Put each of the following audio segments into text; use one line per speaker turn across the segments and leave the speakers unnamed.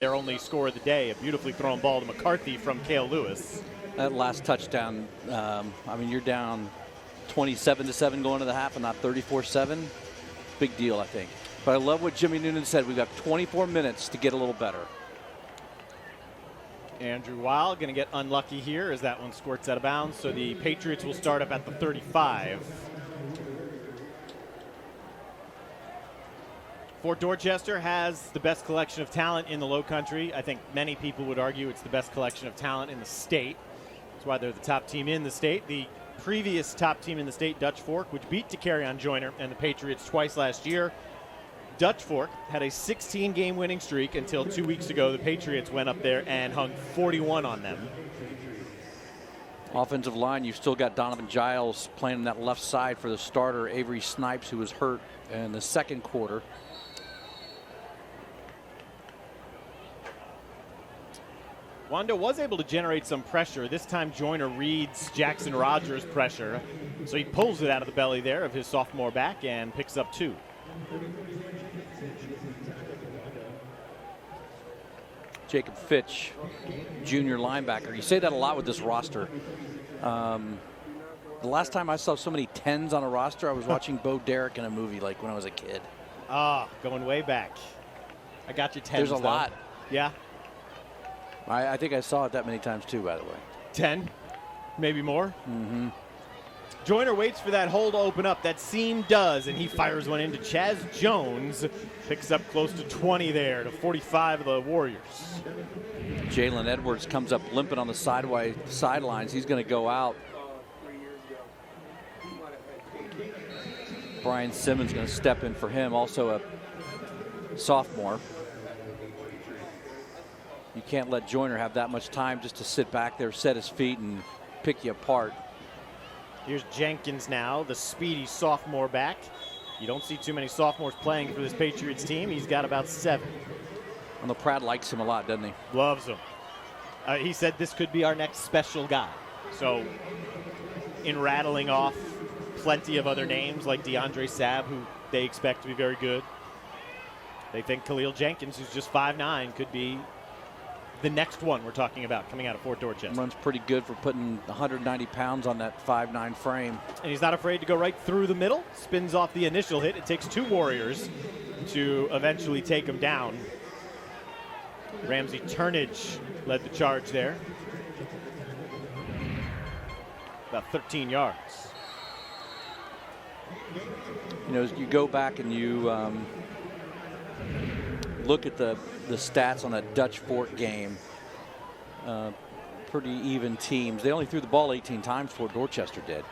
their only score of the day, a beautifully thrown ball to McCarthy from Cale Lewis.
That last touchdown, I mean, you're down 27-7 going to the half and not 34-7. Big deal, I think. But I love what Jimmy Noonan said. We've got 24 minutes to get a little better.
Andrew Weil going to get unlucky here as that one squirts out of bounds. So the Patriots will start up at the 35. Fort Dorchester has the best collection of talent in the Low Country. I think many people would argue it's the best collection of talent in the state. That's why they're the top team in the state. The previous top team in the state, Dutch Fork, which beat DeCarrion Joyner and the Patriots twice last year. Dutch Fork had a 16-game winning streak until 2 weeks ago. The Patriots went up there and hung 41 on them.
Offensive line, you've still got Donovan Giles playing on that left side for the starter, Avery Snipes, who was hurt in the second quarter.
Wando was able to generate some pressure. This time Joyner reads Jackson Rogers' pressure. So he pulls it out of the belly there of his sophomore back and picks up 2.
Jacob Fitch, junior linebacker. You say that a lot with this roster. The last time I saw so many 10s on a roster, I was watching Bo Derek in a movie like when I was a kid.
Going way back. I got your 10s.
There's a lot.
Yeah.
I think I saw it that many times too, by the way.
10, maybe more.
Mm-hmm.
Joyner waits for that hole to open up. That seam does, and he fires one into Chaz Jones. Picks up close to 20 there to 45 of the Warriors.
Jalen Edwards comes up limping on the sidelines. He's going to go out. Brian Simmons going to step in for him, also a sophomore. You can't let Joyner have that much time just to sit back there, set his feet, and pick you apart.
Here's Jenkins now, the speedy sophomore back. You don't see too many sophomores playing for this Patriots team. He's got about 7.
And the Pratt likes him a lot, doesn't he?
Loves him. He said this could be our next special guy. So in rattling off plenty of other names like DeAndre Sabb, who they expect to be very good, they think Khalil Jenkins, who's just 5'9", could be the next one we're talking about coming out of Fort Dorchester.
Runs pretty good for putting 190 pounds on that 5'9" frame.
And he's not afraid to go right through the middle. Spins off the initial hit. It takes 2 Warriors to eventually take him down. Ramsey Turnage led the charge there. About 13 yards.
You know, as you go back and you look at the stats on that Dutch Fork game, pretty even teams. They only threw the ball 18 times before Dorchester did.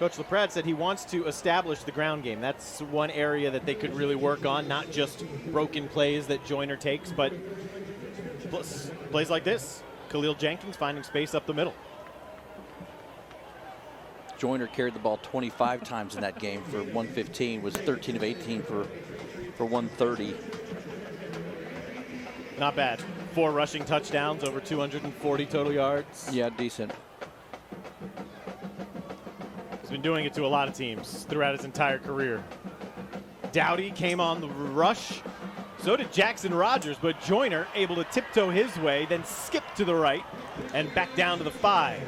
Coach LaPrade said he wants to establish the ground game. That's one area that they could really work on, not just broken plays that Joyner takes, but plays like this. Khalil Jenkins finding space up the middle.
Joyner carried the ball 25 times in that game for 115, was 13 of 18 for 130.
Not bad. 4 rushing touchdowns, over 240 total yards.
Yeah, decent.
He's been doing it to a lot of teams throughout his entire career. Dowdy came on the rush. So did Jackson Rogers, but Joyner able to tiptoe his way, then skip to the right and back down to the 5.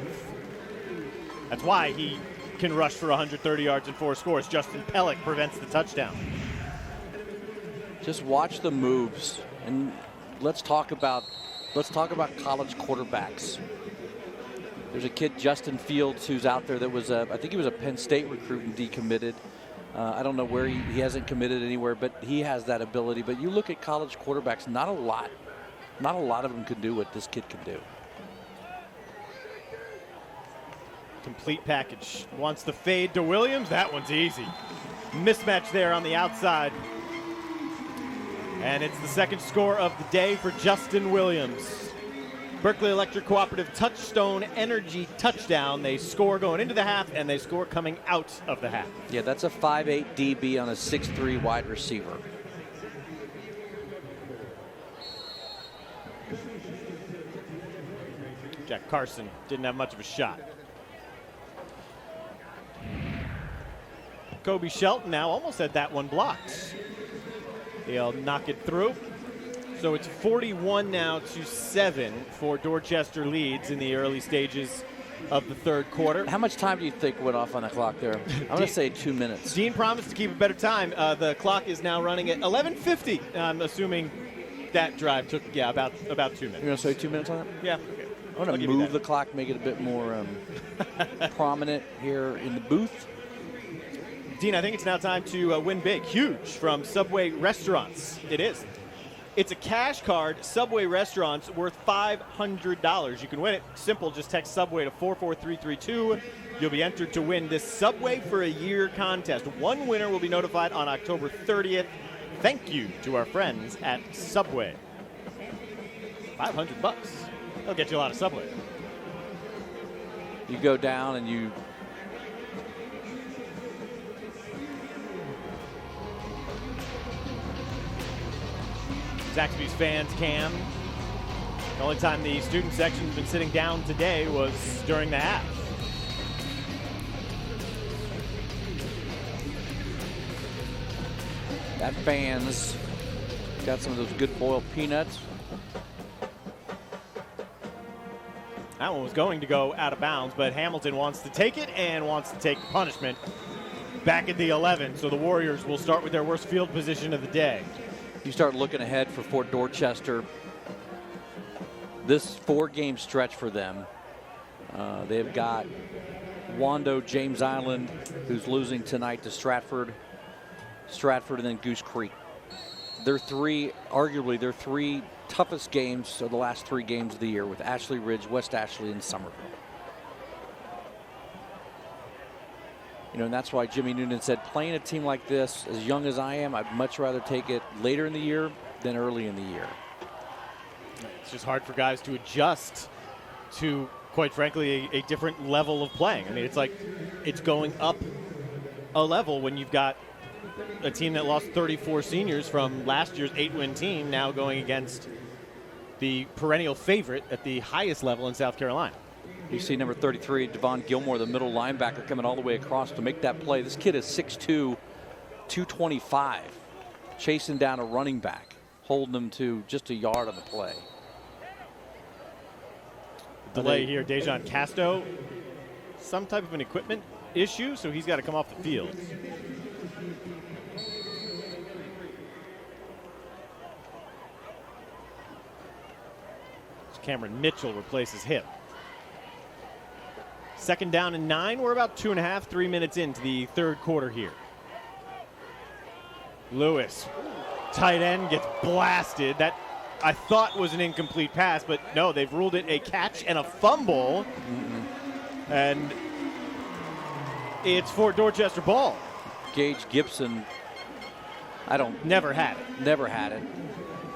That's why he can rush for 130 yards and 4 scores. Justin Pellick prevents the touchdown.
Just watch the moves, and let's talk about college quarterbacks. There's a kid, Justin Fields, who's out there that was I think he was a Penn State recruit and decommitted. I don't know where he hasn't committed anywhere, but he has that ability. But you look at college quarterbacks, not a lot of them can do what this kid can do.
Complete package. Wants the fade to Williams. That one's easy. Mismatch there on the outside. And it's the second score of the day for Justin Williams. Berkeley Electric Cooperative Touchstone Energy touchdown. They score going into the half, and they score coming out of the half.
Yeah, that's a 5'8" DB on a 6'3" wide receiver.
Jack Carson didn't have much of a shot. Kobe Shelton now almost had that one blocked. They'll knock it through. So it's 41 now to 7 for Dorchester leads in the early stages of the third quarter.
How much time do you think went off on the clock there? I'm going to say 2 minutes.
Dean promised to keep a better time. The clock is now running at 11:50. I'm assuming that drive took, about 2 minutes.
You're going to say 2 minutes on it?
Yeah. Okay.
I'm going to move the clock, make it a bit more prominent here in the booth.
Dean, I think it's now time to win big. Huge from Subway Restaurants. It is. It's a cash card, Subway Restaurants, worth $500. You can win it. Simple, just text Subway to 44332. You'll be entered to win this Subway for a Year contest. One winner will be notified on October 30th. Thank you to our friends at Subway. $500. They'll get you a lot of Subway.
You go down and you
Zaxby's fans cam. The only time the student section's been sitting down today was during the half.
that fan's got some of those good boiled peanuts.
That one was going to go out of bounds, but Hamilton wants to take it and wants to take the punishment. Back at the 11, so the Warriors will start with their worst field position of the day.
You start looking ahead for Fort Dorchester. This 4-game stretch for them. They've got Wando, James Island, who's losing tonight to Stratford, and then Goose Creek. Arguably their three toughest games of the last 3 games of the year, with Ashley Ridge, West Ashley, and Somerville. And that's why Jimmy Noonan said, playing a team like this, as young as I am, I'd much rather take it later in the year than early in the year.
It's just hard for guys to adjust to, quite frankly, a different level of playing. I mean, it's like it's going up a level when you've got a team that lost 34 seniors from last year's 8-win team now going against the perennial favorite at the highest level in South Carolina.
You see number 33, Devon Gilmore, the middle linebacker, coming all the way across to make that play. This kid is 6'2", 225, chasing down a running back, holding him to just a yard on the play.
Delay here, Dejon Casto, some type of an equipment issue, so he's got to come off the field. Cameron Mitchell replaces him. 2nd down and 9. We're about 3 minutes into the third quarter here. Lewis, tight end, gets blasted. That I thought was an incomplete pass, but no, they've ruled it a catch and a fumble. And it's Fort Dorchester ball.
Gage Gibson,
Never had it.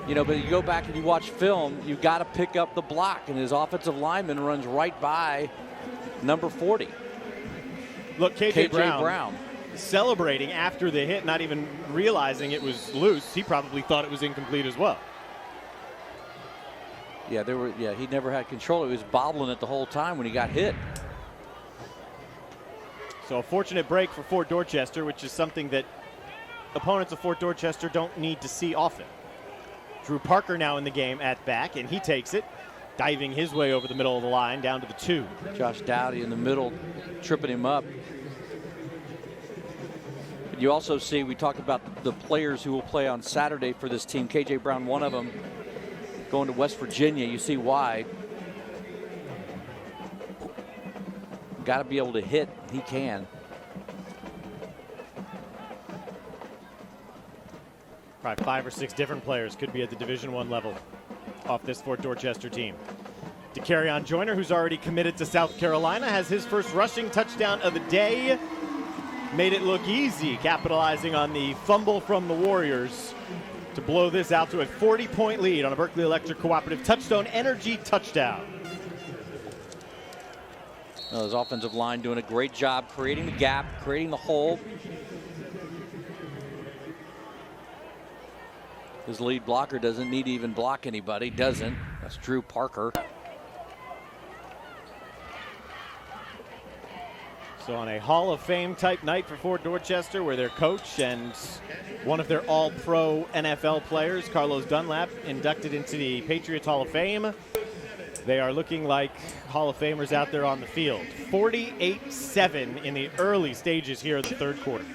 But you go back and you watch film, you've got to pick up the block, and his offensive lineman runs right by number 40.
Look, KJ Brown celebrating after the hit, not even realizing it was loose. He probably thought it was incomplete as well.
Yeah, he never had control. He was bobbling it the whole time when he got hit.
So a fortunate break for Fort Dorchester, which is something that opponents of Fort Dorchester don't need to see often. Drew Parker now in the game at back, and he takes it, diving his way over the middle of the line down to the 2.
Josh Dowdy in the middle, tripping him up. You also see, we talked about the players who will play on Saturday for this team. KJ Brown, one of them, going to West Virginia. You see why. Got to be able to hit. He can.
Probably 5 or 6 different players could be at the Division I level off this Fort Dorchester team. DeCarrion Joyner, who's already committed to South Carolina, has his first rushing touchdown of the day. Made it look easy, capitalizing on the fumble from the Warriors to blow this out to a 40-point lead on a Berkeley Electric Cooperative Touchstone Energy touchdown.
Well, his offensive line doing a great job creating the gap, creating the hole. His lead blocker doesn't need to even block anybody, doesn't. That's Drew Parker.
So on a Hall of Fame type night for Fort Dorchester, where their coach and one of their all-pro NFL players, Carlos Dunlap, inducted into the Patriots Hall of Fame. They are looking like Hall of Famers out there on the field. 48-7 in the early stages here of the third quarter.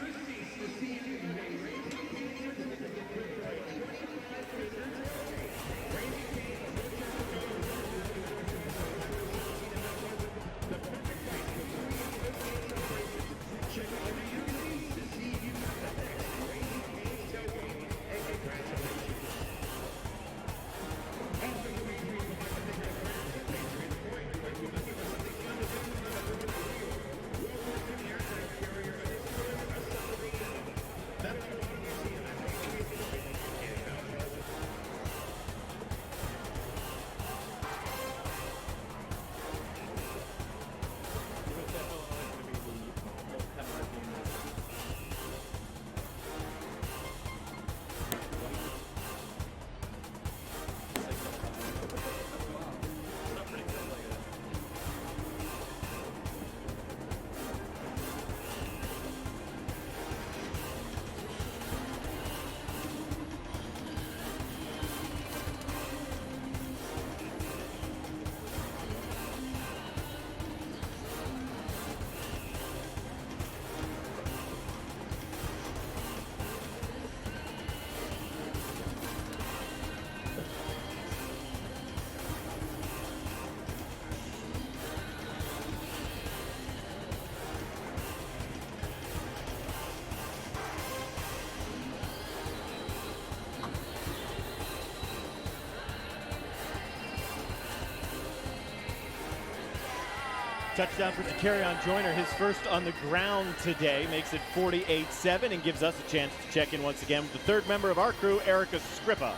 Touchdown for Takarion Joyner, his first on the ground today, makes it 48-7 and gives us a chance to check in once again with the third member of our crew, Erica Scrippa.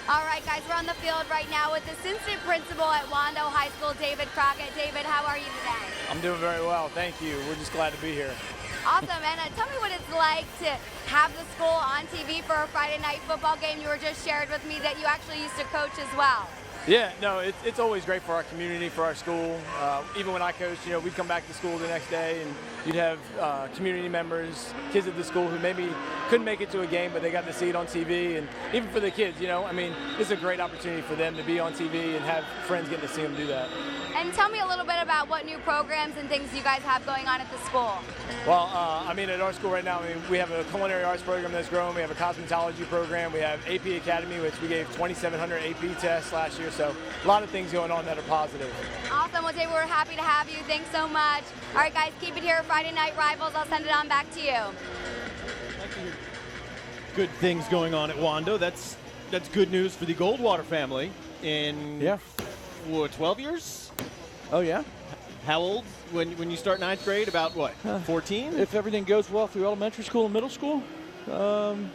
All right, guys, we're on the field right now with assistant principal at Wando High School, David Crockett. David, how are you today?
I'm doing very well, thank you. We're just glad to be here.
Awesome, and tell me what it's like to have the school on TV for a Friday night football game. You were just shared with me that you actually used to coach as well.
Yeah, no, it's always great for our community, for our school. Even when I coached, we'd come back to school the next day and you'd have community members, kids at the school who maybe couldn't make it to a game, but they got to see it on TV. And even for the kids, it's a great opportunity for them to be on TV and have friends getting to see them do that.
And tell me a little bit about what new programs and things you guys have going on at the school.
Well, at our school right now, we have a culinary arts program that's grown. We have a cosmetology program. We have AP Academy, which we gave 2,700 AP tests last year. So a lot of things going on that are positive.
Awesome. Well, David, we're happy to have you. Thanks so much. All right, guys, keep it here. Friday Night Rivals. I'll send it on back to you.
Good things going on at Wando. That's good news for the Goldwater family in 12 years?
Oh, yeah.
How old when you start ninth grade? About what, 14?
If everything goes well through elementary school and middle school, 14.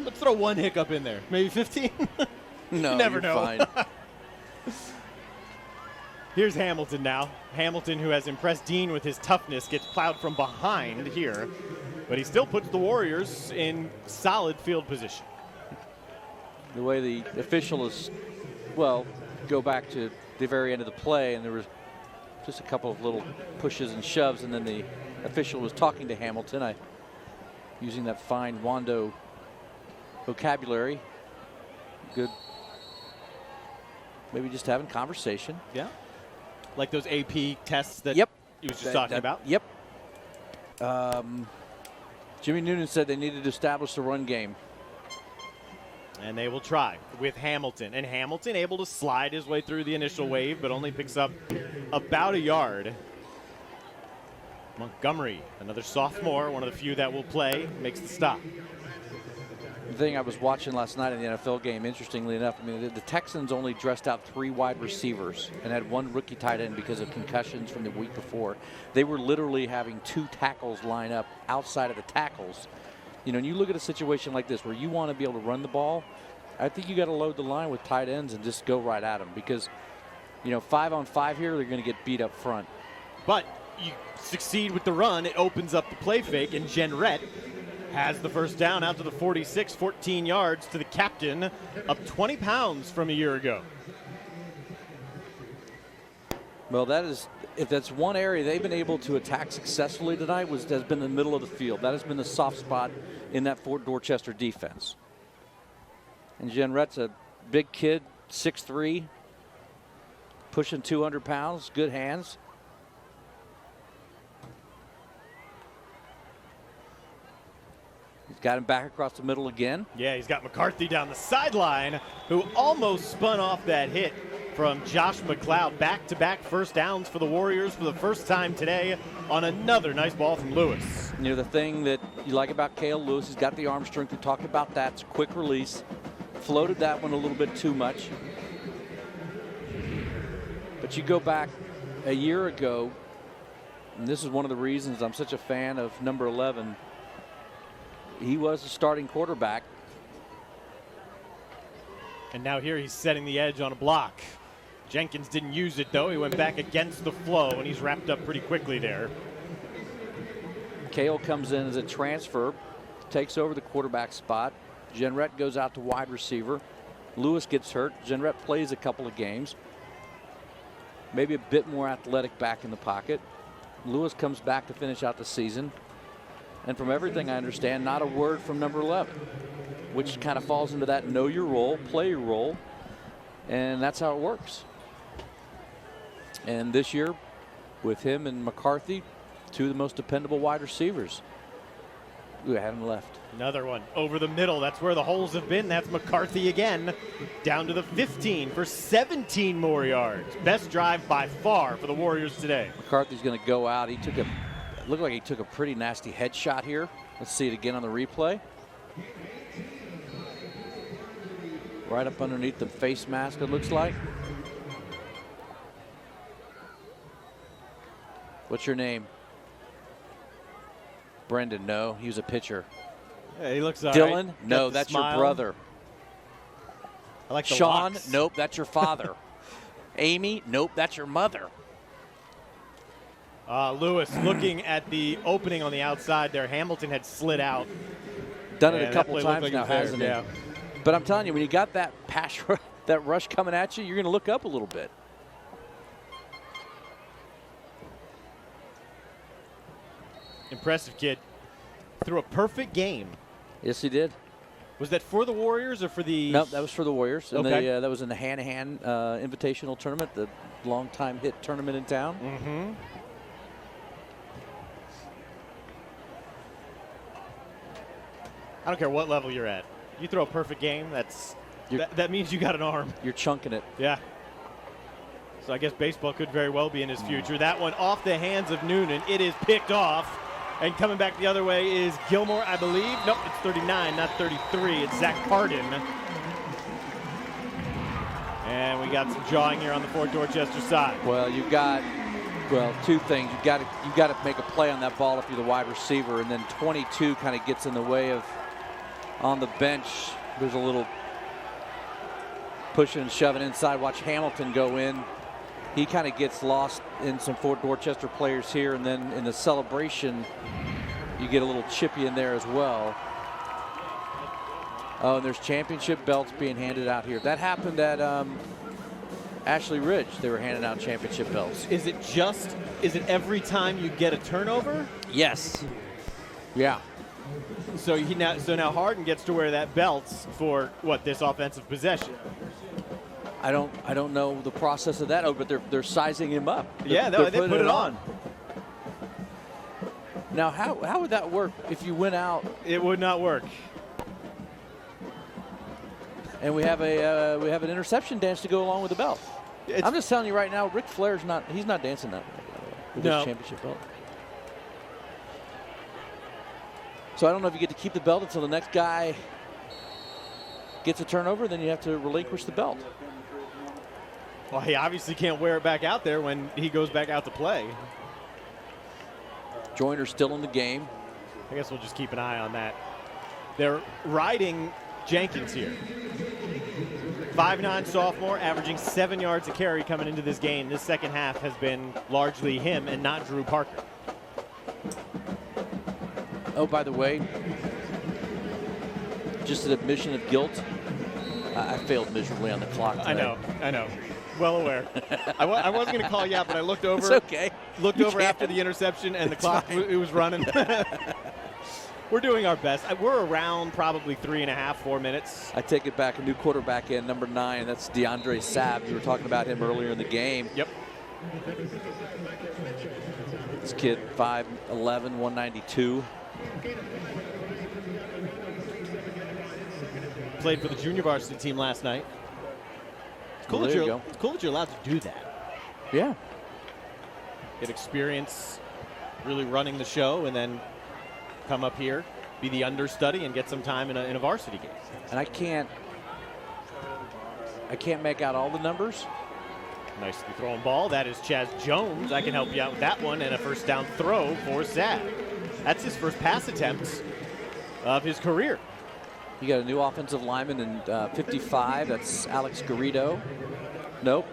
Let's throw one hiccup in there. Maybe 15?
No,
you never
you're
know.
Fine.
Here's Hamilton now. Hamilton, who has impressed Dean with his toughness, gets plowed from behind here, but he still puts the Warriors in solid field position.
The way the official is, go back to the very end of the play, and there was just a couple of little pushes and shoves, and then the official was talking to Hamilton, using that fine Wando vocabulary. Good. Maybe just having conversation.
Yeah. Like those AP tests that he was just talking about?
Yep. Jimmy Noonan said they needed to establish the run game.
And they will try with Hamilton. And Hamilton able to slide his way through the initial wave, but only picks up about a yard. Montgomery, another sophomore, one of the few that will play, makes the stop.
The thing I was watching last night in the NFL game, interestingly enough, the Texans only dressed out 3 wide receivers and had 1 rookie tight end because of concussions from the week before. They were literally having 2 tackles line up outside of the tackles. And you look at a situation like this where you want to be able to run the ball, I think you got to load the line with tight ends and just go right at them because, 5-on-5 here, they're going to get beat up front.
But you succeed with the run, it opens up the play fake, and Jenrette has the first down out to the 46, 14 yards to the captain, up 20 pounds from a year ago.
Well, if that's one area they've been able to attack successfully tonight, has been the middle of the field. That has been the soft spot in that Fort Dorchester defense. And Jenrette's a big kid, 6'3", pushing 200 pounds, good hands. He's got him back across the middle again.
Yeah, he's got McCarthy down the sideline, who almost spun off that hit from Josh McLeod. Back-to-back first downs for the Warriors for the first time today on another nice ball from Lewis.
You know, the thing that you like about Cale Lewis, he's got the arm strength. We talked about that. It's a quick release. Floated that one a little bit too much. But you go back a year ago, and this is one of the reasons I'm such a fan of number 11. He was the starting quarterback.
And now here he's setting the edge on a block. Jenkins didn't use it, though. He went back against the flow, and he's wrapped up pretty quickly there.
Cale comes in as a transfer, takes over the quarterback spot. Jenrette goes out to wide receiver. Lewis gets hurt. Jenrette plays a couple of games. Maybe a bit more athletic back in the pocket. Lewis comes back to finish out the season. And from everything I understand, not a word from number 11, which kind of falls into that know your role, play your role, and that's how it works. And this year, with him and McCarthy, two of the most dependable wide receivers. We haven't left.
Another one over the middle. That's where the holes have been. That's McCarthy again. Down to the 15 for 17 more yards. Best drive by far for the Warriors today.
McCarthy's going to go out. Looked like he took a pretty nasty headshot here. Let's see it again on the replay. Right up underneath the face mask, it looks like. What's your name? Brendan, no, he was a pitcher.
Yeah, he looks all
Dylan,
right.
no,
Got the
that's
smile.
your brother.
I like the
Sean,
locks.
nope, that's your father. Amy, nope, that's your mother.
Lewis looking at the opening on the outside there. Hamilton had slid out.
Done it a
that
couple
play looked
times
like
now,
it was there,
hasn't
yeah.
it? But I'm telling you, when you got that that rush coming at you, you're going to look up a little bit.
Impressive kid. Threw a perfect game.
Yes, he did.
Was that for the Warriors or for the...
No, that was for the Warriors. And
Okay.
that was in the hand-to-hand invitational tournament, the long-time hit tournament in town.
Mm-hmm. I don't care what level you're at. You throw a perfect game, that means you got an arm.
You're chunking it.
Yeah. So I guess baseball could very well be in his future. That one off the hands of Noonan. It is picked off. And coming back the other way is Gilmore, I believe. Nope, it's 39, not 33. It's Zach Pardon. And we got some jawing here on the Fort Dorchester side.
Well, you've got, two things. You've got to make a play on that ball if you're the wide receiver, and then 22 kind of gets in the way of, on the bench, there's a little pushing and shoving inside. Watch Hamilton go in. He kind of gets lost in some Fort Dorchester players here, and then in the celebration, you get a little chippy in there as well. Oh, and there's championship belts being handed out here. That happened at Ashley Ridge. They were handing out championship belts.
Is it every time you get a turnover?
Yes. Yeah.
So now Harden gets to wear that belt for this offensive possession.
I don't know the process of that. Oh, but they're sizing him up.
Yeah, they put it on.
Now, how would that work if you went out?
It would not work.
And we have an interception dance to go along with the belt. I'm just telling you right now, Ric Flair's he's not dancing that with his championship belt. So I don't know if you get to keep the belt until the next guy gets a turnover, then you have to relinquish the belt.
Well, he obviously can't wear it back out there when he goes back out to play.
Joyner's still in the game.
I guess we'll just keep an eye on that. They're riding Jenkins here. 5'9" sophomore, averaging 7 yards a carry coming into this game. This second half has been largely him and not Drew Parker.
Oh, by the way, just an admission of guilt. I failed miserably on the clock today.
I know. Well aware. I wasn't going to call you out, but I looked over.
It's okay.
Looked
You
over
can.
after the interception, and the clock,
fine.
it was running. We're doing our best. We're around probably 3.5, 4 minutes.
I take it back. A new quarterback in, number 9. That's DeAndre Sabb. You were talking about him earlier in the game.
Yep.
This kid, 5'11", 192.
Played for the junior varsity team last night. It's cool,
Well,
that
there you
you're,
go.
it's cool that you're allowed to do that.
Yeah.
Get experience really running the show and then come up here, be the understudy, and get some time in a varsity game.
And I can't make out all the numbers.
Nicely thrown ball. That is Chaz Jones. I can help you out with that one, and a first down throw for Zach. That's his first pass attempt of his career.
You got a new offensive lineman in 55. That's Alex Garrido. Nope.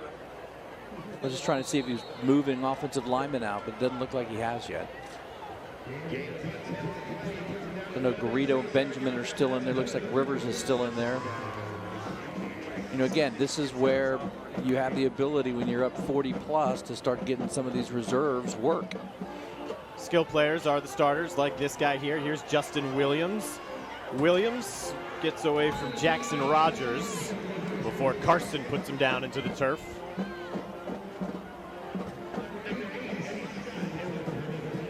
I was just trying to see if he's moving offensive lineman out, but it doesn't look like he has yet. I know Garrido and Benjamin are still in there. Looks like Rivers is still in there. You know, again, this is where you have the ability when you're up 40 plus to start getting some of these reserves work.
Skill players are the starters, like this guy here. Here's Justin Williams. Williams gets away from Jackson Rogers before Carson puts him down into the turf.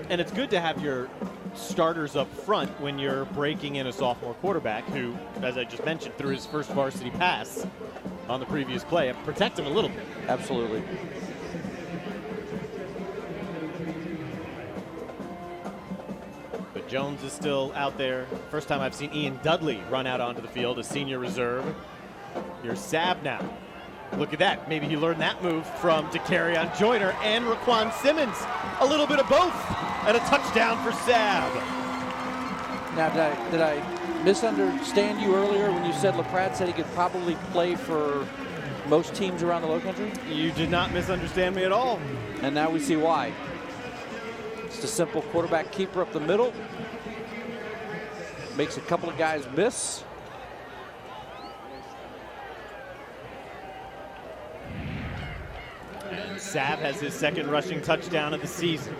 And it's good to have your starters up front when you're breaking in a sophomore quarterback who, as I just mentioned, threw his first varsity pass on the previous play. Protect him a little bit.
Absolutely.
But Jones is still out there. First time I've seen Ian Dudley run out onto the field, a senior reserve. Here's Sabb now. Look at that. Maybe he learned that move from Dakarion Joyner and Raquan Simmons. A little bit of both. And a touchdown for Sabb.
Now, did I misunderstand you earlier when you said LaPrade said he could probably play for most teams around the Low Country?
You did not misunderstand me at all.
And now we see why. Just a simple quarterback keeper up the middle. Makes a couple of guys miss.
And Sabb has his second rushing touchdown of the season.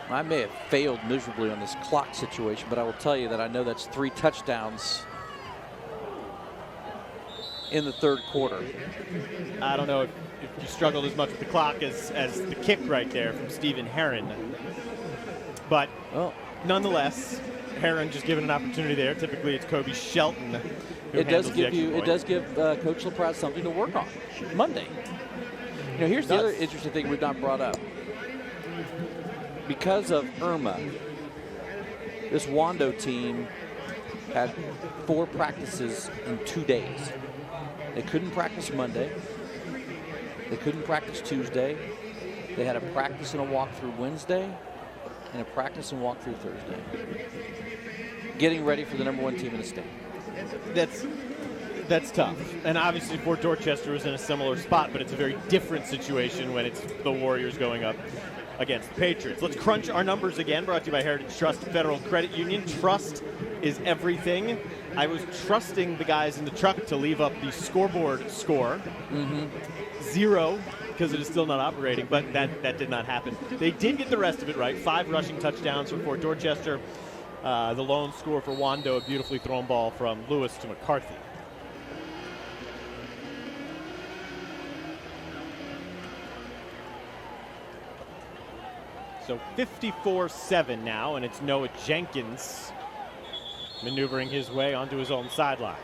I may have failed miserably on this clock situation, but I will tell you that I know that's 3 touchdowns in the third quarter.
I don't know if you struggled as much with the clock as the kick right there from Stephen Herron. But nonetheless, Herron just given an opportunity there. Typically, it's Kobe Shelton who
It does
handles the extra point.
It does give Coach LaPrade something to work on Monday. You know, here's the other interesting thing we've not brought up. Because of Irma, this Wando team had 4 practices in 2 days. They couldn't practice Monday. They couldn't practice Tuesday. They had a practice and a walkthrough Wednesday and a practice and walkthrough Thursday. Getting ready for the #1 team in the state.
That's tough. And obviously Fort Dorchester was in a similar spot, but it's a very different situation when it's the Warriors going up against the Patriots. Let's crunch our numbers again, brought to you by Heritage Trust Federal Credit Union. Trust is everything. I was trusting the guys in the truck to leave up the scoreboard score. 0, because it is still not operating, but that did not happen. They did get the rest of it right. 5 rushing touchdowns for Fort Dorchester. The lone score for Wando, a beautifully thrown ball from Lewis to McCarthy. So 54-7 now, and it's Noah Jenkins maneuvering his way onto his own sideline.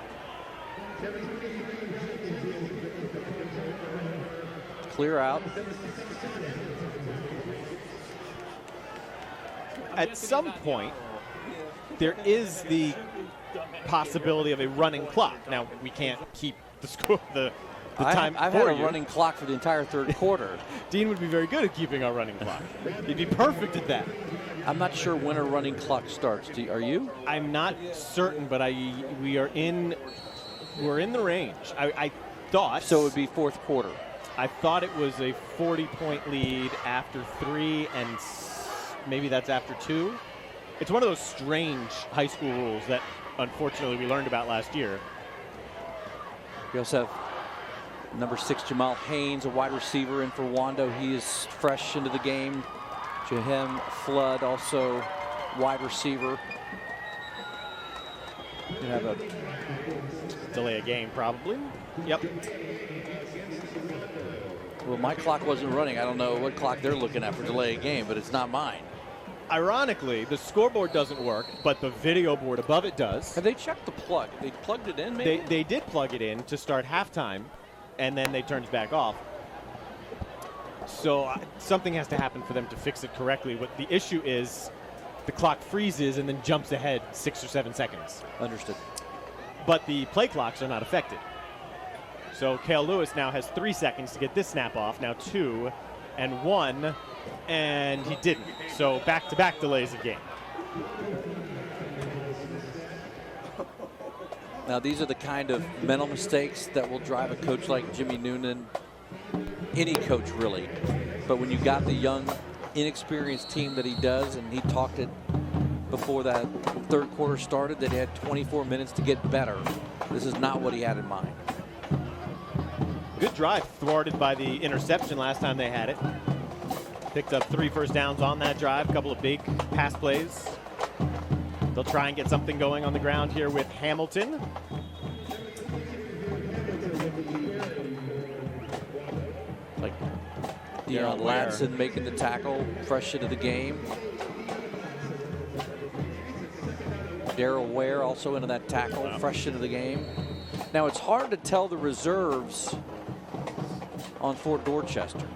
Clear out.
At some point, there is the possibility of a running clock. Now, we can't keep the score, the time
I've
for
had a
you.
running clock for the entire third quarter.
Dean would be very good at keeping our running clock. He'd be perfect at that.
I'm not sure when a running clock starts. Are you?
I'm not certain, but we're in the range. I thought.
So it would be fourth quarter.
I thought it was a 40-point lead after 3, and maybe that's after 2. It's one of those strange high school rules that, unfortunately, we learned about last year.
We also have Number 6, Jamal Haynes, a wide receiver in for Wando. He is fresh into the game. Jahem Flood, also wide receiver.
You have a delay a game, probably. Yep.
Well, my clock wasn't running. I don't know what clock they're looking at for delay a game, but it's not mine.
Ironically, the scoreboard doesn't work, but the video board above it does.
Have they checked the plug? They plugged it in, maybe?
They did plug it in to start halftime, and then they turned it back off. So something has to happen for them to fix it correctly. What the issue is, the clock freezes and then jumps ahead 6 or 7 seconds.
Understood.
But the play clocks are not affected. So Cale Lewis now has 3 seconds to get this snap off. Now 2 and 1, and he didn't. So back-to-back delays of game.
Now, these are the kind of mental mistakes that will drive a coach like Jimmy Noonan, any coach really. But when you got the young, inexperienced team that he does, and he talked it before that third quarter started, that he had 24 minutes to get better. This is not what he had in mind.
Good drive, thwarted by the interception last time they had it. Picked up 3 first downs on that drive, a couple of big pass plays. They'll try and get something going on the ground here with Hamilton.
Like Deion Ladson making the tackle, fresh into the game. Darrell Ware also into that tackle, fresh into the game. Now, it's hard to tell the reserves on Fort Dorchester.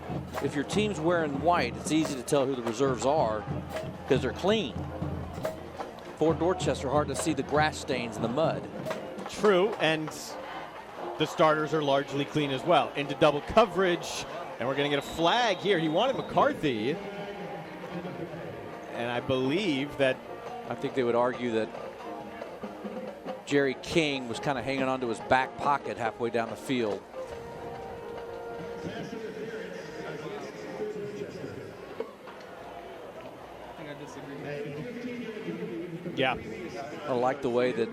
If your team's wearing white, it's easy to tell who the reserves are because they're clean. Fort Dorchester, hard to see the grass stains in the mud.
True, and the starters are largely clean as well. Into double coverage, and we're going to get a flag here. He wanted McCarthy, and I believe that...
I think they would argue that Jerry King was kind of hanging onto his back pocket halfway down the field.
Yeah.
I like the way that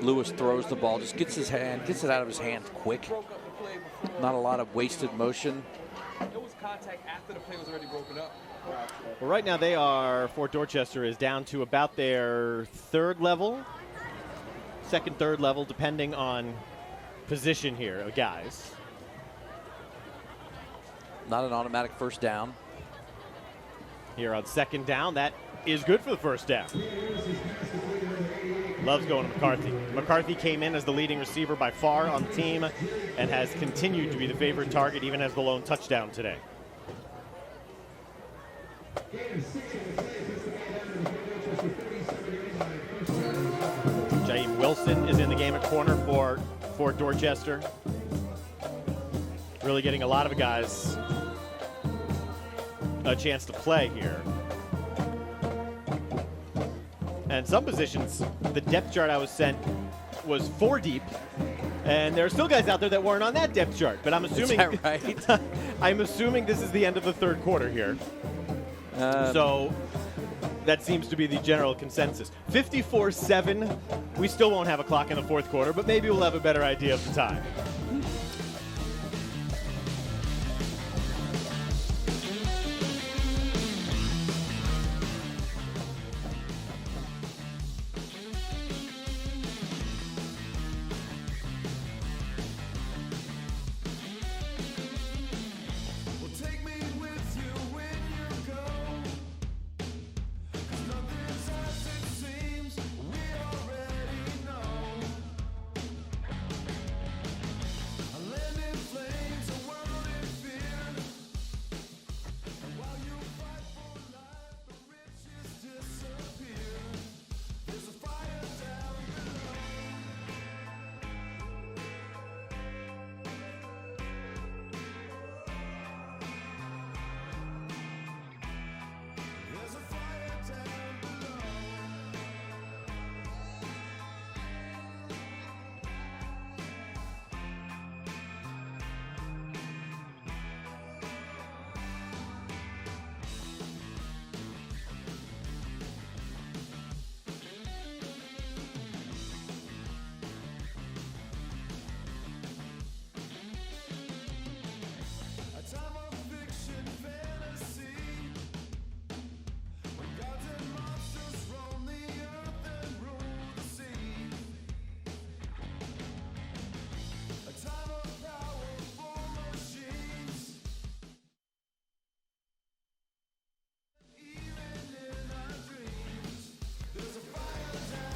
Lewis throws the ball. Just gets it out of his hand quick. Not a lot of wasted motion.
It was contact after the play was already broken up.
Well, right now Fort Dorchester is down to about their third level, second, third level, depending on position here of guys.
Not an automatic first down.
Here on second down, that is good for the first down. Loves going to McCarthy. McCarthy came in as the leading receiver by far on the team and has continued to be the favorite target, even as the lone touchdown today. Jaheim Wilson is in the game at corner for Fort Dorchester. Really getting a lot of guys a chance to play here. And some positions, the depth chart I was sent was 4 deep, and there are still guys out there that weren't on that depth chart. But I'm assuming,
is that right?
I'm assuming this is the end of the third quarter here. So that seems to be the general consensus. 54-7. We still won't have a clock in the fourth quarter, but maybe we'll have a better idea of the time.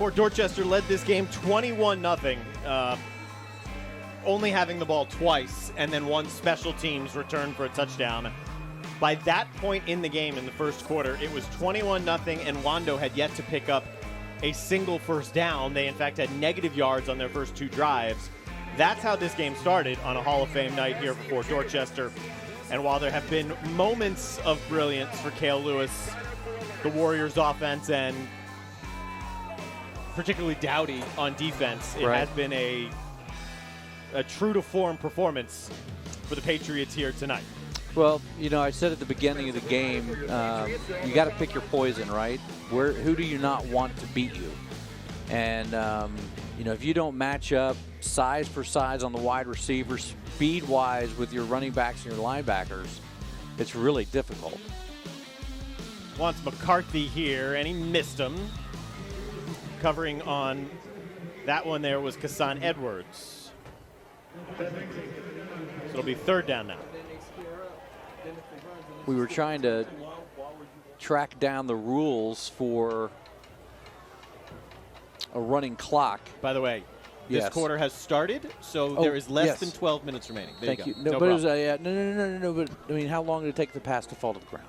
Fort Dorchester led this game 21-0, only having the ball twice, and then one special teams return for a touchdown. By that point in the game in the first quarter, it was 21-0, and Wando had yet to pick up a single first down. They, in fact, had negative yards on their first 2 drives. That's how this game started on a Hall of Fame night here for Fort Dorchester. And while there have been moments of brilliance for Cale Lewis, the Warriors offense, and particularly Dowdy on defense, it has been a true-to-form performance for the Patriots here tonight.
Well, you know, I said at the beginning of the game, you got to pick your poison, right? Who do you not want to beat you? And, you know, if you don't match up size for size on the wide receivers, speed-wise with your running backs and your linebackers, it's really difficult.
Wants McCarthy here, and he missed him. Covering on that one there was Kassan Edwards. So it'll be 3rd down now.
We were trying to track down the rules for a running clock.
By the way, this quarter has started, so there is less than 12 minutes remaining. There
Thank
you go.
you. No, but it was no. But I mean, how long did it take the pass to fall to the ground?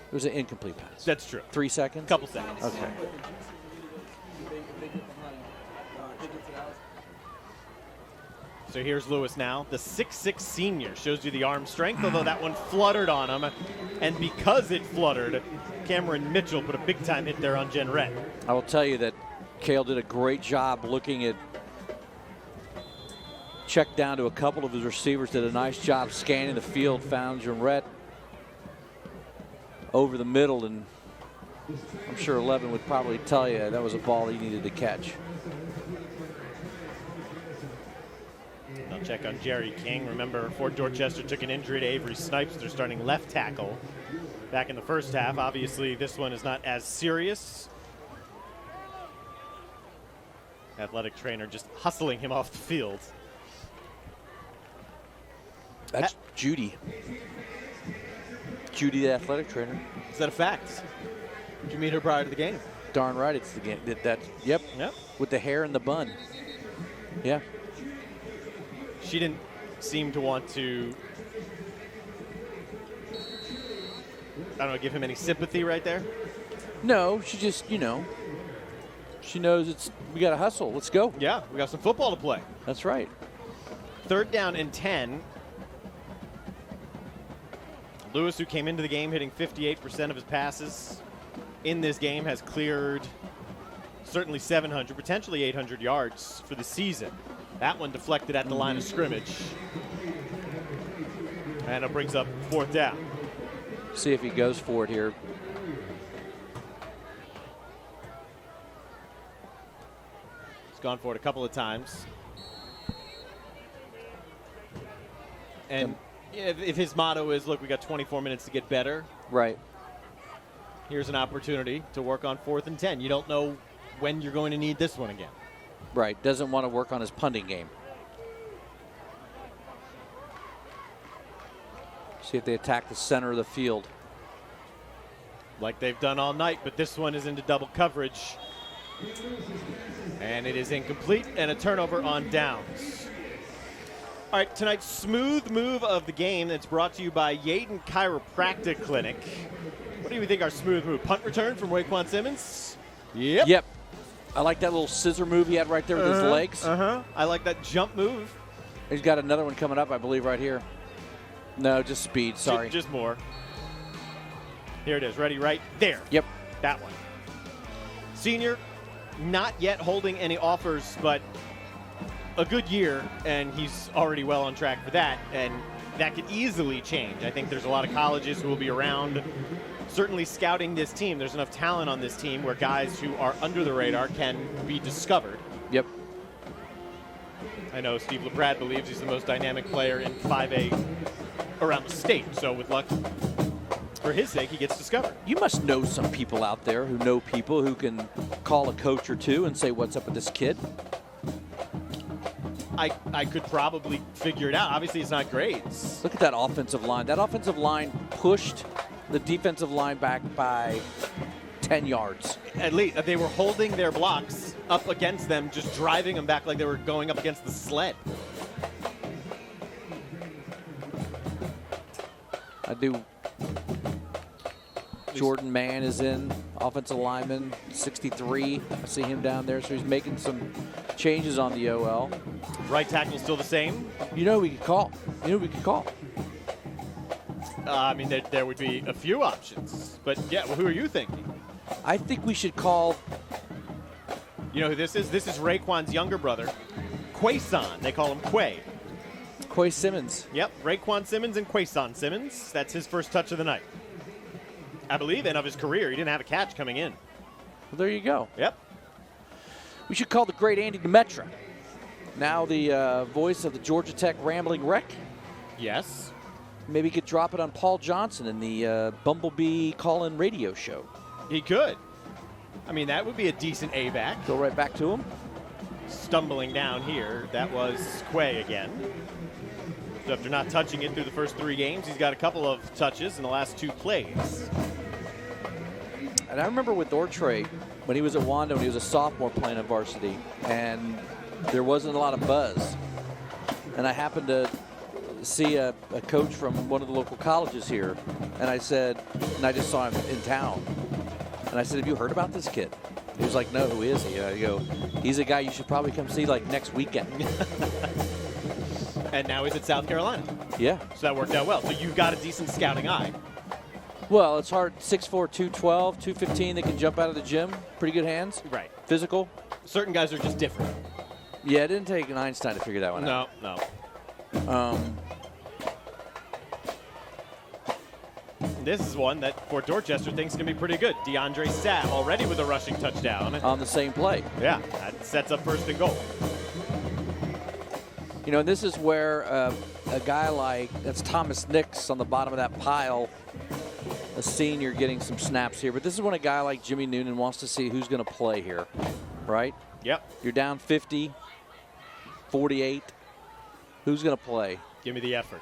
It was an incomplete pass.
That's true.
3 seconds?
Couple seconds.
Okay.
So here's Lewis now. The 6'6 senior shows you the arm strength, although that one fluttered on him. And because it fluttered, Cameron Mitchell put a big-time hit there on Jen Rett.
I will tell you that Cale did a great job looking at, checked down to a couple of his receivers, did a nice job scanning the field, found Jen Rett over the middle, and I'm sure 11 would probably tell you that was a ball he needed to catch.
I'll check on Jerry King. Remember, Fort Dorchester took an injury to Avery Snipes, their starting left tackle, back in the first half. Obviously, this one is not as serious. Athletic trainer just hustling him off the field.
That's Judy. Judy, the athletic trainer.
Is that a fact? Did you meet her prior to the game?
Darn right, it's the game. Yep. With the hair and the bun. Yeah.
She didn't seem to want to, I don't know, give him any sympathy right there.
No, she just, you know, she knows we got to hustle. Let's go.
Yeah, we got some football to play.
That's right.
3rd down and 10. Lewis, who came into the game hitting 58% of his passes in this game, has cleared certainly 700, potentially 800 yards for the season. That one deflected at the line of scrimmage. And it brings up 4th down.
See if he goes for it here.
He's gone for it a couple of times. And if his motto is, look, we got 24 minutes to get better.
Right.
Here's an opportunity to work on 4th and 10. You don't know when you're going to need this one again.
Right. Doesn't want to work on his punting game. See if they attack the center of the field.
Like they've done all night, but this one is into double coverage. And it is incomplete, and a turnover on downs. All right, tonight's smooth move of the game that's brought to you by Yaden Chiropractic Clinic. What do you think our smooth move? Punt return from Raekwon Simmons?
Yep. I like that little scissor move he had right there with his legs.
I like that jump move.
He's got another one coming up, I believe, right here. No, just speed. Sorry.
Just more. Here it is. Ready right there.
Yep.
That one. Senior, not yet holding any offers, but a good year, and he's already well on track for that, and that could easily change. I think there's a lot of colleges who will be around certainly scouting this team. There's enough talent on this team where guys who are under the radar can be discovered.
Yep.
I know Steve LeBrad believes he's the most dynamic player in 5A around the state, so with luck, for his sake, he gets discovered.
You must know some people out there who know people who can call a coach or two and say, what's up with this kid?
I could probably figure it out. Obviously, it's not grades.
Look at that offensive line. That offensive line pushed the defensive line back by 10 yards.
At least they were holding their blocks up against them, just driving them back like they were going up against the sled.
I do. Jordan Mann is in, offensive lineman, 63. I see him down there, so he's making some changes on the OL.
Right tackle still the same.
You know who we could call?
I mean, there would be a few options. But, yeah, well, who are you thinking?
I think we should call.
You know who this is? This is Raekwon's younger brother, Quason. They call him Quay.
Quay Simmons.
Yep, Raekwon Simmons and Quason Simmons. That's his first touch of the night, I believe, and of his career. He didn't have a catch coming in.
Well, there you go.
Yep.
We should call the great Andy Demetra, now the voice of the Georgia Tech Rambling Wreck.
Yes.
Maybe he could drop it on Paul Johnson in the Bumblebee call-in radio show.
He could. I mean, that would be a decent A-back.
Go right back to him.
Stumbling down here, that was Quay again. So after not touching it through the first 3 games, he's got a couple of touches in the last 2 plays.
And I remember with Dorchester, when he was at Wando, when he was a sophomore playing at varsity, and there wasn't a lot of buzz. And I happened to see a coach from one of the local colleges here, and I said, and I just saw him in town, and I said, have you heard about this kid? He was like, no, who is he? I go, he's a guy you should probably come see like next weekend.
And now he's at South Carolina.
Yeah.
So that worked out well. So you've got a decent scouting eye.
Well, it's hard. 6'4", 212, 215. They can jump out of the gym. Pretty good hands.
Right.
Physical.
Certain guys are just different.
Yeah, it didn't take an Einstein to figure that one out.
No. This is one that Fort Dorchester thinks can be pretty good. DeAndre Sabb already with a rushing touchdown.
On the same play.
Yeah, that sets up 1st and goal.
You know, and this is where a guy like, that's Thomas Nix on the bottom of that pile, a senior getting some snaps here. But this is when a guy like Jimmy Noonan wants to see who's going to play here, right?
Yep.
You're down 50, 48. Who's going to play?
Give me the effort.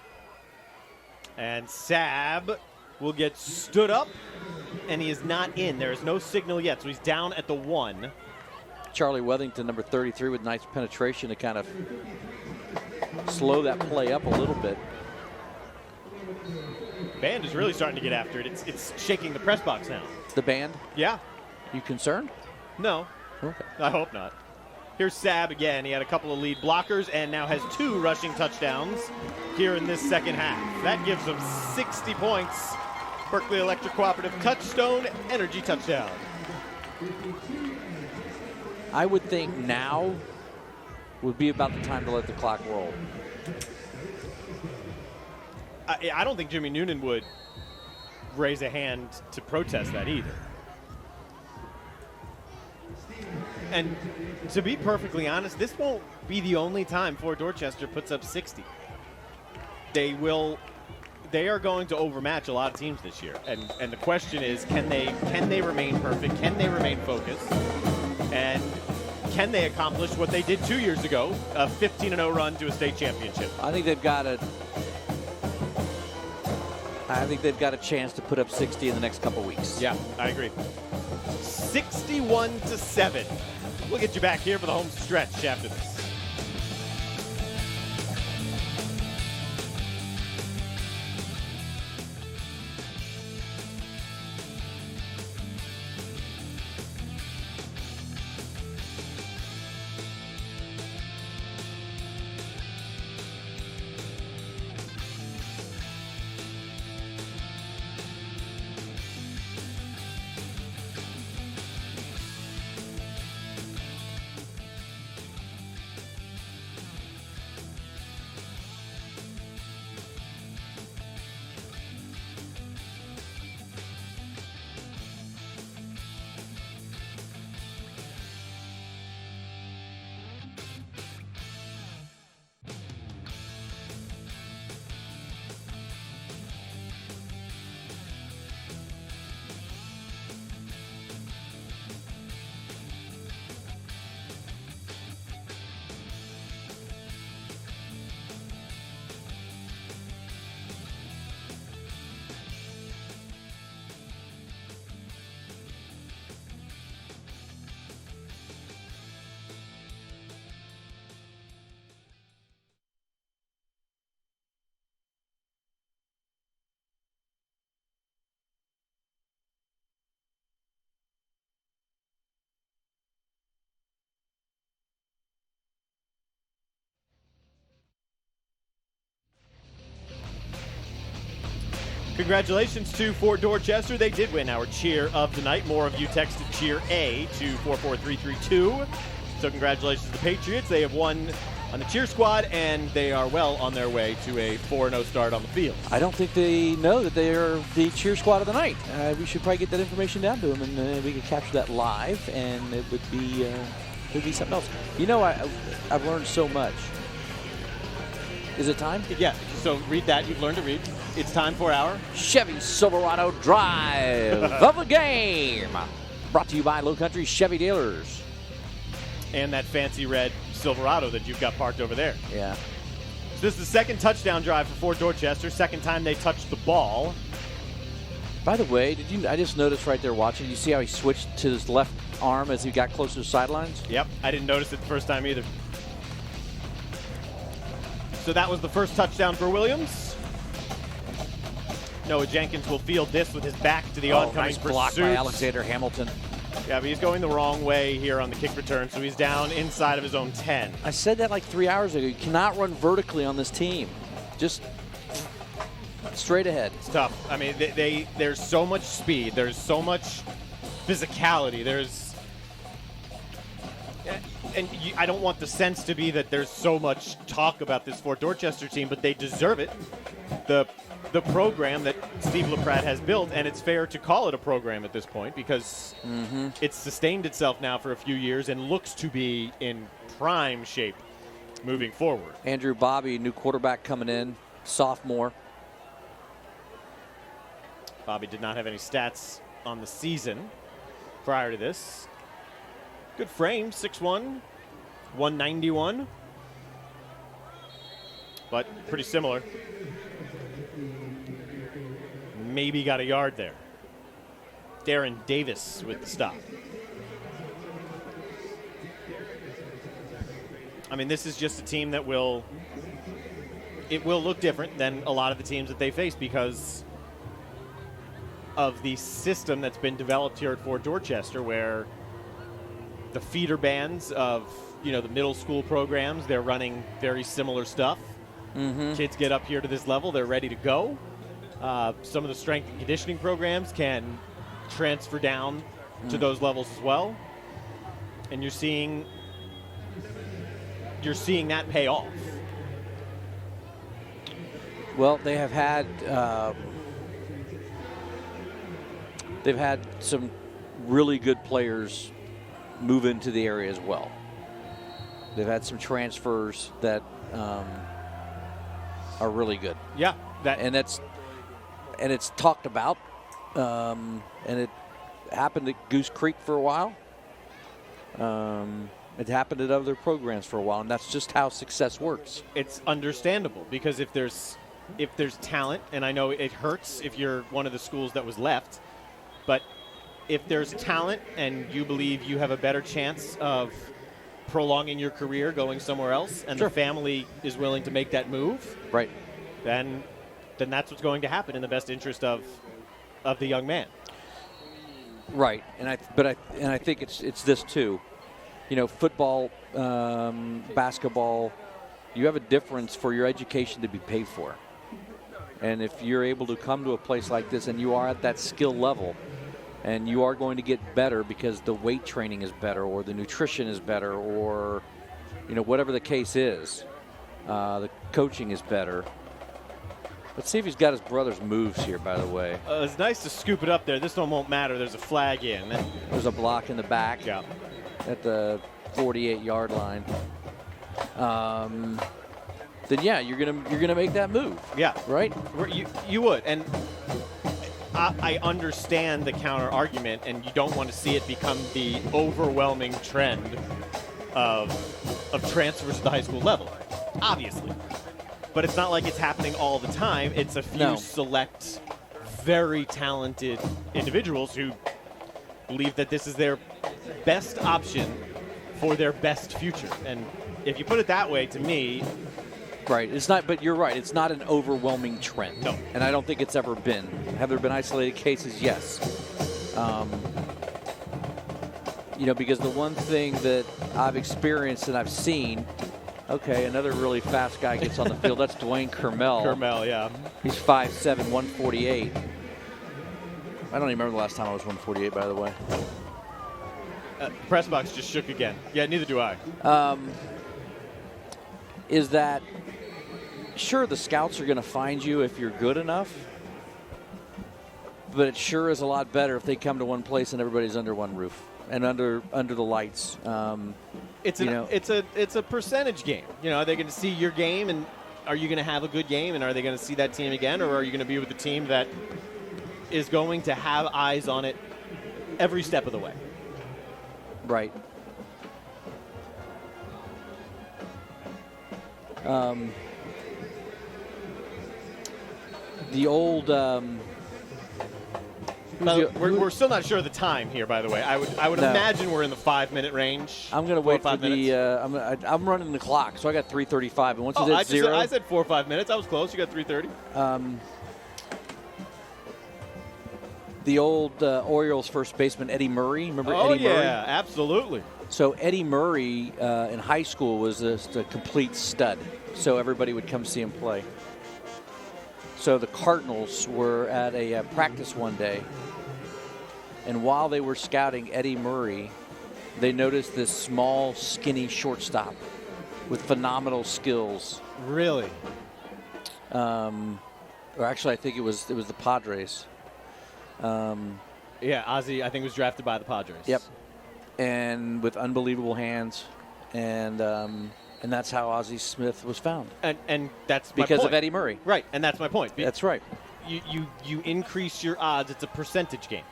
And Sabb will get stood up, and he is not in. There is no signal yet, so he's down at the 1.
Charlie Wethington, number 33, with nice penetration to kind of slow that play up a little bit.
Band is really starting to get after it. It's shaking the press box now.
The band?
Yeah.
You concerned?
No.
Okay.
I hope not. Here's Sabb again. He had a couple of lead blockers and now has 2 rushing touchdowns here in this second half. That gives him 60 points. Berkeley Electric Cooperative Touchstone Energy touchdown.
I would think now would be about the time to let the clock roll.
I don't think Jimmy Noonan would raise a hand to protest that either. And to be perfectly honest, this won't be the only time Fort Dorchester puts up 60. They are going to overmatch a lot of teams this year. And the question is, can they remain perfect? Can they remain focused? And can they accomplish what they did 2 years ago, a 15-0 run to a state championship?
I think they've got a chance to put up 60 in the next couple weeks.
Yeah, I agree. 61-7. We'll get you back here for the home stretch after this. Congratulations to Fort Dorchester. They did win our cheer of the night. More of you texted cheer A to 44332. So congratulations to the Patriots. They have won on the cheer squad, and they are well on their way to a 4-0 start on the field.
I don't think they know that they are the cheer squad of the night. We should probably get that information down to them, and we could capture that live, and it would be something else. You know, I've learned so much. Is it time?
Yeah, so read that. You've learned to read. It's time for our
Chevy Silverado Drive of the Game. Brought to you by Low Country Chevy Dealers.
And that fancy red Silverado that you've got parked over there.
Yeah.
So this is the second touchdown drive for Fort Dorchester. Second time they touched the ball.
By the way, I just noticed right there watching, you see how he switched to his left arm as he got closer to the sidelines?
Yep, I didn't notice it the first time either. So that was the first touchdown for Williams. Noah Jenkins will field this with his back to the oncoming
nice
pursuit.
block by Alexander Hamilton.
Yeah, but he's going the wrong way here on the kick return, so he's down inside of his own 10.
I said that like 3 hours ago. You cannot run vertically on this team. Just straight ahead.
It's tough. I mean, there's so much speed. There's so much physicality. I don't want the sense to be that there's so much talk about this Fort Dorchester team, but they deserve it. The program that Steve LaPrade has built, and it's fair to call it a program at this point because it's sustained itself now for a few years and looks to be in prime shape moving forward.
Andrew Bobby, new quarterback coming in, sophomore.
Bobby did not have any stats on the season prior to this. Good frame, 6'1", 191. But pretty similar. Maybe got a yard there. Darren Davis with the stop. I mean, this is just a team that will look different than a lot of the teams that they face because of the system that's been developed here at Fort Dorchester, where the feeder bands of the middle school programs, they're running very similar stuff. Kids get up here to this level, they're ready to go. Some of the strength and conditioning programs can transfer down to those levels as well, and you're seeing that pay off.
Well, they have had they've had some really good players move into the area as well. They've had some transfers that are really good.
Yeah,
and it's talked about, and it happened at Goose Creek for a while. It happened at other programs for a while, and that's just how success works.
It's understandable because if there's talent, and I know it hurts if you're one of the schools that was left, but if there's talent and you believe you have a better chance of prolonging your career going somewhere else, and the family is willing to make that move,
right,
then that's what's going to happen in the best interest of the young man.
Right, and I think it's this too. Football, basketball, you have a difference for your education to be paid for. And if you're able to come to a place like this and you are at that skill level and you are going to get better because the weight training is better or the nutrition is better or, whatever the case is, the coaching is better. Let's see if he's got his brother's moves here, by the way.
It's nice to scoop it up there. This one won't matter. There's a flag in.
There's a block in the back at the 48-yard line. Then yeah, you're gonna make that move.
Yeah,
right.
You would, and I understand the counter argument, and you don't want to see it become the overwhelming trend of transfers to the high school level, obviously. But it's not like it's happening all the time. It's a few select, very talented individuals who believe that this is their best option for their best future. And if you put it that way, to me,
right, it's not. But you're right. It's not an overwhelming trend.
No,
and I don't think it's ever been. Have there been isolated cases? Yes. Because the one thing that I've experienced and I've seen Okay, another really fast guy gets on the field. That's Dwayne Kermel.
Kermel, yeah.
He's 5'7", 148. I don't even remember the last time I was 148, by the way.
Press box just shook again. Yeah, neither do I.
Is that, sure, the scouts are going to find you if you're good enough, but it sure is a lot better if they come to one place and everybody's under one roof and under the lights.
It's a percentage game. You know, are they going to see your game, and are you going to have a good game, and are they going to see that team again, or are you going to be with the team that is going to have eyes on it every step of the way?
Right. The old.
We're still not sure of the time here, by the way. I would imagine we're in the 5-minute range.
I'm going to wait for the. I'm running the clock, so I got 3:35, and once it's at 0.
I said 4 or 5 minutes. I was close. You got 3:30.
The old Orioles first baseman Eddie Murray. Remember Eddie Murray?
Oh yeah, absolutely.
So Eddie Murray in high school was just a complete stud. So everybody would come see him play. So the Cardinals were at a practice one day, and while they were scouting Eddie Murray, they noticed this small, skinny shortstop with phenomenal skills.
Really?
Or actually, I think it was the Padres.
Yeah, Ozzie, I think, was drafted by the Padres.
Yep. And with unbelievable hands, and that's how Ozzie Smith was found.
And that's my
because
point.
of Eddie Murray.
Right, and that's my point.
That's right.
You increase your odds. It's a percentage game.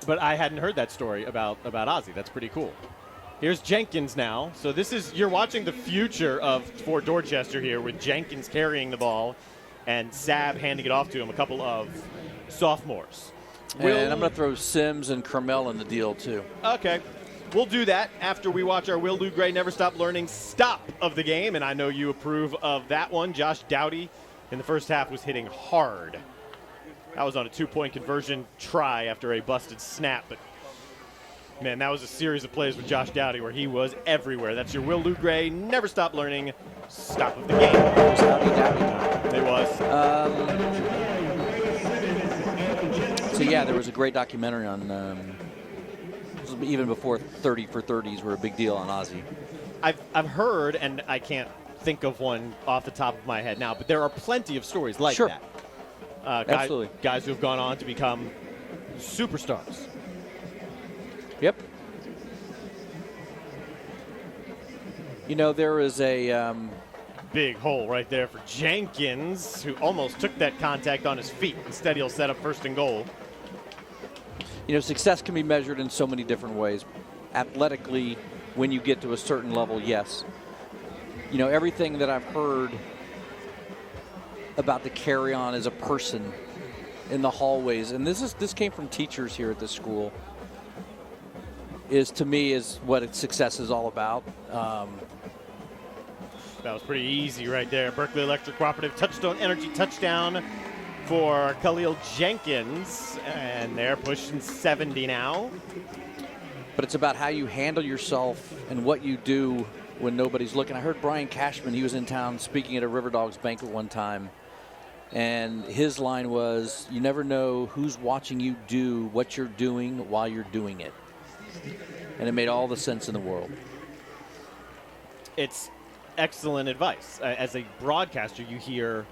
But I hadn't heard that story about Ozzie. That's pretty cool. Here's Jenkins now. So you're watching the future for Dorchester here, with Jenkins carrying the ball and Sab handing it off to him, a couple of sophomores.
And I'm going to throw Sims and Kermel in the deal, too.
Okay. We'll do that after we watch our Will Lou Gray Never Stop Learning stop of the game, and I know you approve of that one. Josh Dowdy in the first half was hitting hard. That was on a 2-point conversion try after a busted snap, but man, that was a series of plays with Josh Dowdy where he was everywhere. That's your Will Lou Gray Never Stop Learning stop of the game.
It was Howdy Dowdy.
It was.
So yeah, there was a great documentary on. Even before 30 for 30s were a big deal on Ozzie.
I've heard, and I can't think of one off the top of my head now, but there are plenty of stories like that.
Absolutely.
Guys who have gone on to become superstars.
Yep. You know, there is a
big hole right there for Jenkins, who almost took that contact on his feet. Instead, he'll set up first and goal.
You know, success can be measured in so many different ways. Athletically, when you get to a certain level, yes. You know, everything that I've heard about the carry-on as a person in the hallways, and this came from teachers here at this school, to me is what success is all about.
That was pretty easy right there. Berkeley Electric Cooperative Touchstone Energy touchdown for Khalil Jenkins, and they're pushing 70 now.
But it's about how you handle yourself and what you do when nobody's looking. I heard Brian Cashman, he was in town speaking at a River Dogs banquet one time, and his line was, you never know who's watching you do what you're doing while you're doing it. And it made all the sense in the world.
It's excellent advice. As a broadcaster, you hear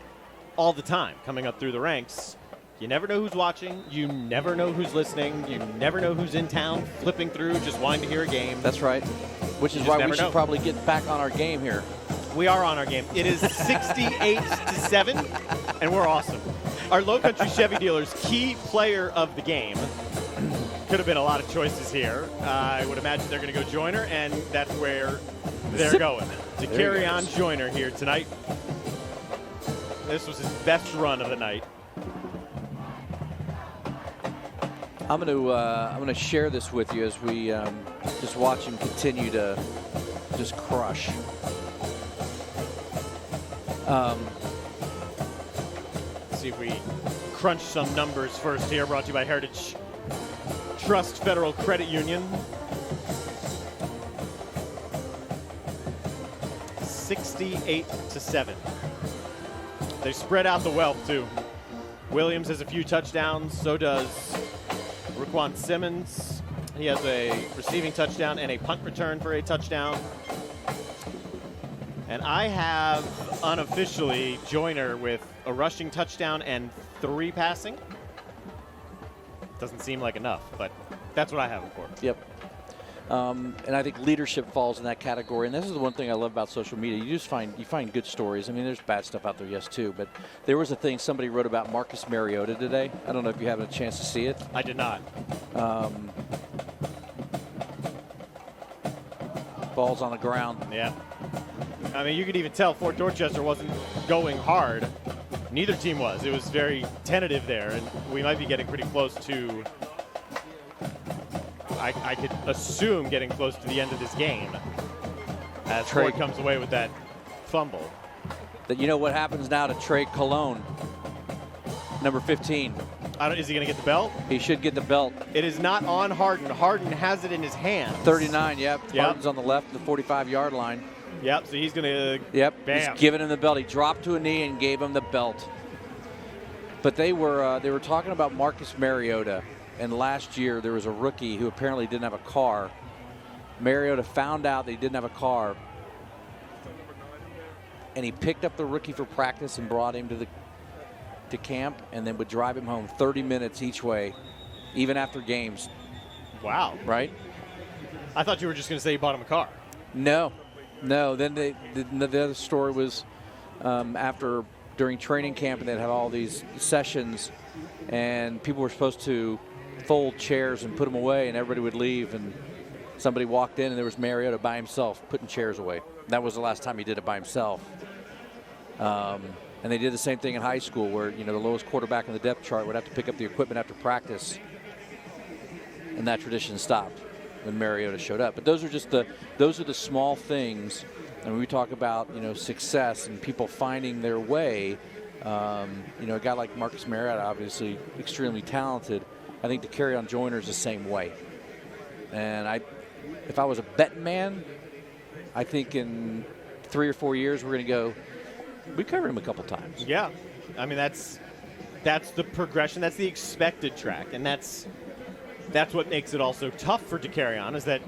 all the time coming up through the ranks, you never know who's watching, you never know who's listening, you never know who's in town flipping through just wanting to hear a game.
That's right. Which is why we should probably get back on our game here.
We are on our game. It is 68-7, and we're awesome. Our Low Country Chevy dealers' key player of the game. Could have been a lot of choices here. I would imagine they're going to go Joyner, and that's where they're going. To carry on Joyner here tonight. This was his best run of the night.
I'm going to share this with you as we just watch him continue to just crush.
Let's see if we crunch some numbers first here. Brought to you by Heritage Trust Federal Credit Union. 68-7. They spread out the wealth, too. Williams has a few touchdowns. So does Raquan Simmons. He has a receiving touchdown and a punt return for a touchdown. And I have unofficially Joyner with a rushing touchdown and 3 passing. Doesn't seem like enough, but that's what I have him for.
Yep. And I think leadership falls in that category. And this is the one thing I love about social media. You find good stories. I mean, there's bad stuff out there, yes, too. But there was a thing somebody wrote about Marcus Mariota today. I don't know if you have a chance to see it.
I did not.
Ball's on the ground.
Yeah. I mean, you could even tell Fort Dorchester wasn't going hard. Neither team was. It was very tentative there, and we might be getting pretty close to, I could assume, getting close to the end of this game as Fort comes away with that fumble.
That you know what happens now to Trey Colon, number 15.
Is he going to get the belt?
He should get the belt.
It is not on Harden. Harden has it in his hand.
39, yep. Harden's on the left, the 45-yard line.
Yep, so he's going to
Yep,
bam.
He's giving him the belt. He dropped to a knee and gave him the belt. But they were talking about Marcus Mariota, and last year there was a rookie who apparently didn't have a car. Mariota found out that he didn't have a car, and he picked up the rookie for practice and brought him to camp, and then would drive him home 30 minutes each way, even after games.
Wow.
Right?
I thought you were just going to say you bought him a car.
No. Then the other story was during training camp, and they'd have all these sessions, and people were supposed to fold chairs and put them away, and everybody would leave, and somebody walked in, and there was Mariota by himself putting chairs away. That was the last time he did it by himself. And they did the same thing in high school, where the lowest quarterback in the depth chart would have to pick up the equipment after practice, and that tradition stopped when Mariota showed up. But those are the small things. And when we talk about success and people finding their way, a guy like Marcus Mariota, obviously extremely talented. I think the carry on Joyner is the same way. And if I was a betting man, I think in 3 or 4 years we're going to go. We covered him a couple times.
Yeah, I mean that's the progression. That's the expected track, and that's what makes it also tough for DeCarrion, is that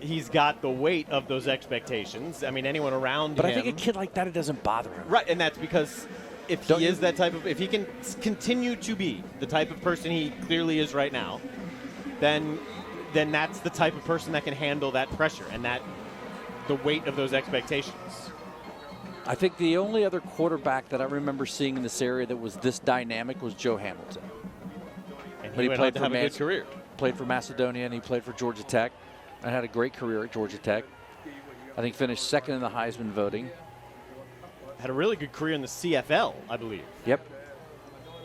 he's got the weight of those expectations. I mean, anyone around him.
But I think a kid like that, it doesn't bother him.
Right, and that's because if he can continue to be the type of person he clearly is right now, then that's the type of person that can handle that pressure and the weight of those expectations.
I think the only other quarterback that I remember seeing in this area that was this dynamic was Joe Hamilton.
And he went on to have a good career.
Played for Macedonia, and he played for Georgia Tech. I had a great career at Georgia Tech. I think finished second in the Heisman voting.
Had a really good career in the CFL, I believe.
Yep.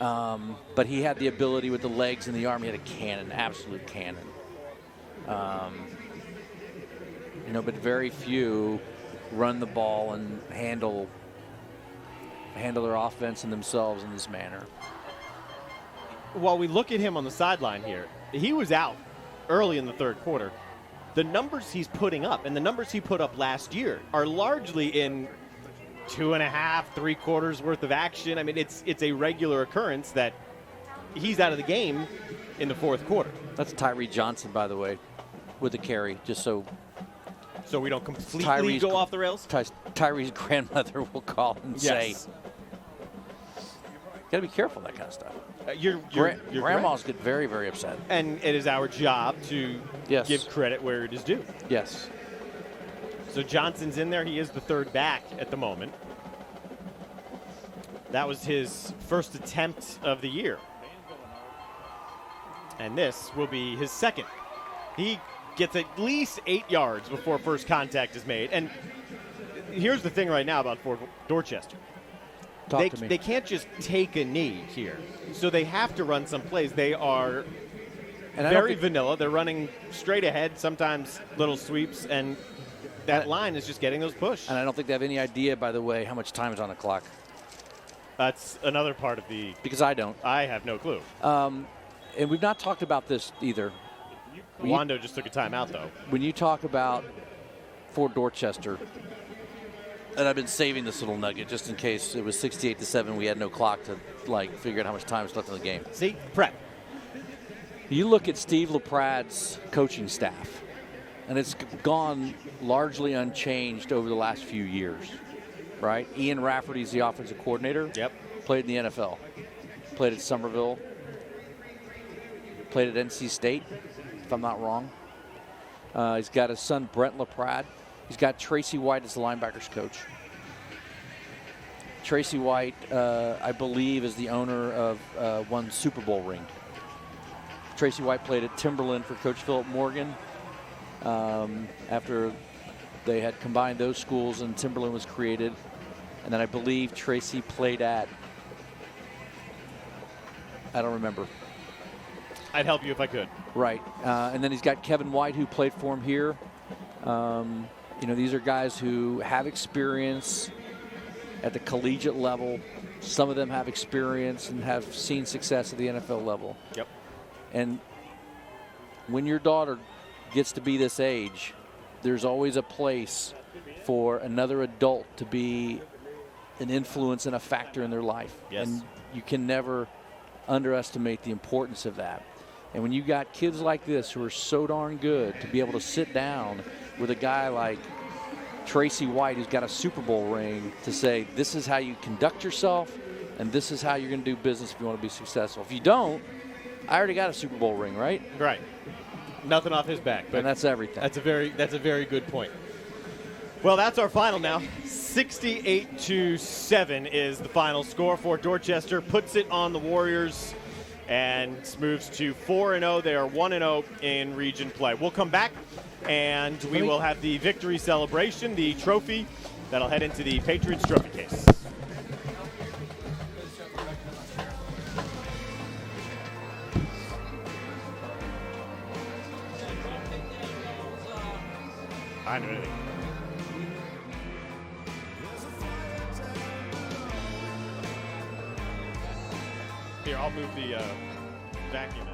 But he had the ability with the legs and the arm. He had a cannon, absolute cannon. But very few run the ball and handle their offense and themselves in this manner.
While we look at him on the sideline here, he was out early in the third quarter. The numbers he's putting up and the numbers he put up last year are largely in 2.5, 3 quarters worth of action. I mean, it's a regular occurrence that he's out of the game in the fourth quarter.
That's Tyree Johnson, by the way, with the carry, just so
we don't completely go off the rails?
Tyree's grandmother will call and say, got to be careful, that kind of stuff. Grandmas get very, very upset.
And it is our job to give credit where it is due.
Yes.
So Johnson's in there. He is the third back at the moment. That was his first attempt of the year. And this will be his second. He gets at least 8 yards before first contact is made. And here's the thing right now about Fort Dorchester. They can't just take a knee here. So they have to run some plays. They are very vanilla. They're running straight ahead, sometimes little sweeps, and that line is just getting those push.
And I don't think they have any idea, by the way, how much time is on the clock.
That's another part of the...
Because I don't.
I have no clue.
And we've not talked about this either.
Wando just took a timeout, though.
When you talk about Fort Dorchester, And I've been saving this little nugget just in case it was 68-7. We had no clock to figure out how much time was left in the game.
See, prep.
You look at Steve LaPrad's coaching staff, and it's gone largely unchanged over the last few years, right? Ian Rafferty's the offensive coordinator.
Yep.
Played in the NFL. Played at Somerville. Played at NC State, if I'm not wrong. He's got his son, Brent LaPrade. He's got Tracy White as the linebackers coach. Tracy White, I believe, is the owner of one Super Bowl ring. Tracy White played at Timberland for Coach Philip Morgan. After they had combined those schools and Timberland was created. And then I believe Tracy played at, I don't remember.
I'd help you if I could.
Right. And then he's got Kevin White, who played for him here. These are guys who have experience at the collegiate level. Some of them have experience and have seen success at the NFL level.
Yep.
And when your daughter gets to be this age, there's always a place for another adult to be an influence and a factor in their life.
Yes.
And you can never underestimate the importance of that. And when you got kids like this who are so darn good, to be able to sit down with a guy like Tracy White, who's got a Super Bowl ring, to say, this is how you conduct yourself, and this is how you're going to do business if you want to be successful. If you don't, I already got a Super Bowl ring, right?
Right. Nothing off his back. But
and that's everything.
That's a very good point. Well, that's our final now. 68-7 is the final score for Dorchester. Puts it on the Warriors and moves to 4-0. They are 1-0 in region play. We'll come back and we will have the victory celebration, the trophy that'll head into the Patriots trophy case. I know anything. Here, I'll move the vacuum.